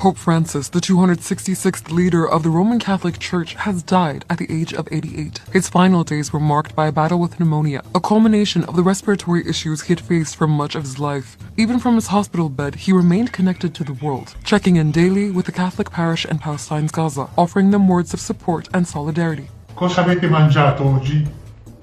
Pope Francis, the 266th leader of the Roman Catholic Church, has died at the age of 88. His final days were marked by a battle with pneumonia, a culmination of the respiratory issues he had faced for much of his life. Even from his hospital bed, he remained connected to the world, checking in daily with the Catholic parish in Palestine's Gaza, offering them words of support and solidarity. Cosa avete mangiato oggi?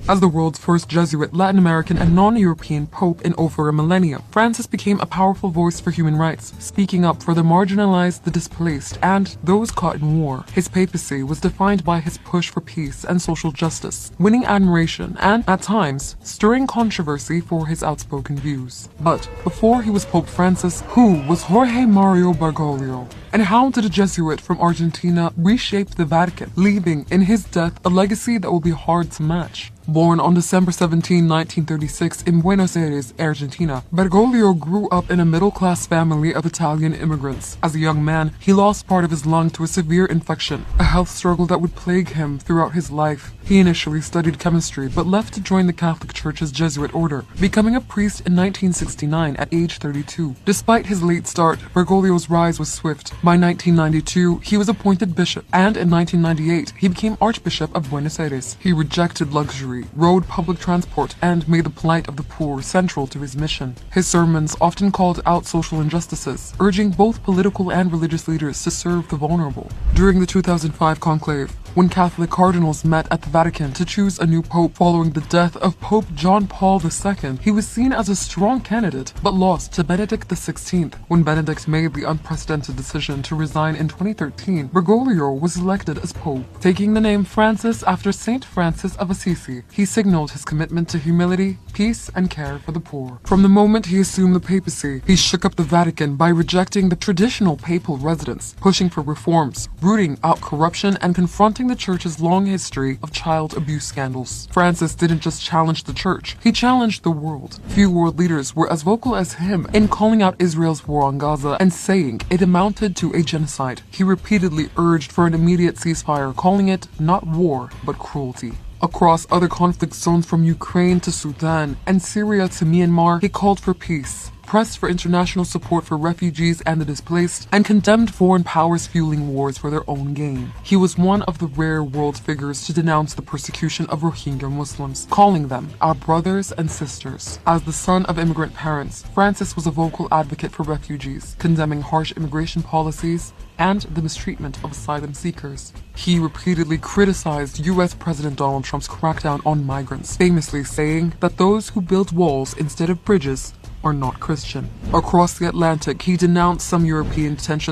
As the world's first Jesuit, Latin American, and non-European pope in over a millennium, Francis became a powerful voice for human rights, speaking up for the marginalized, the displaced, and those caught in war. His papacy was defined by his push for peace and social justice, winning admiration and, at times, stirring controversy for his outspoken views. But before he was Pope Francis, who was Jorge Mario Bergoglio? And how did a Jesuit from Argentina reshape the Vatican, leaving in his death a legacy that will be hard to match? Born on December 17, 1936 in Buenos Aires, Argentina, Bergoglio grew up in a middle-class family of Italian immigrants. As a young man, he lost part of his lung to a severe infection, a health struggle that would plague him throughout his life. He initially studied chemistry, but left to join the Catholic Church's Jesuit order, becoming a priest in 1969 at age 32. Despite his late start, Bergoglio's rise was swift. By 1992, he was appointed bishop, and in 1998, he became Archbishop of Buenos Aires. He rejected luxury, rode public transport, and made the plight of the poor central to his mission. His sermons often called out social injustices, urging both political and religious leaders to serve the vulnerable. During the 2005 conclave, when Catholic cardinals met at the Vatican to choose a new pope following the death of Pope John Paul II, he was seen as a strong candidate, but lost to Benedict XVI. When Benedict made the unprecedented decision to resign in 2013, Bergoglio was elected as pope. Taking the name Francis after Saint Francis of Assisi, he signaled his commitment to humility, peace, and care for the poor. From the moment he assumed the papacy, he shook up the Vatican by rejecting the traditional papal residence, pushing for reforms, rooting out corruption, and confronting the church's long history of child abuse scandals. Francis didn't just challenge the church, he challenged the world. Few world leaders were as vocal as him in calling out Israel's war on Gaza and saying it amounted to a genocide. He repeatedly urged for an immediate ceasefire, calling it not war, but cruelty. Across other conflict zones from Ukraine to Sudan and Syria to Myanmar, he called for peace, pressed for international support for refugees and the displaced, and condemned foreign powers fueling wars for their own gain. He was one of the rare world figures to denounce the persecution of Rohingya Muslims, calling them our brothers and sisters. As the son of immigrant parents, Francis was a vocal advocate for refugees, condemning harsh immigration policies and the mistreatment of asylum seekers. He repeatedly criticized U.S. President Donald Trump's crackdown on migrants, famously saying that those who build walls instead of bridges are not Christian. Across the Atlantic, he denounced some European tensions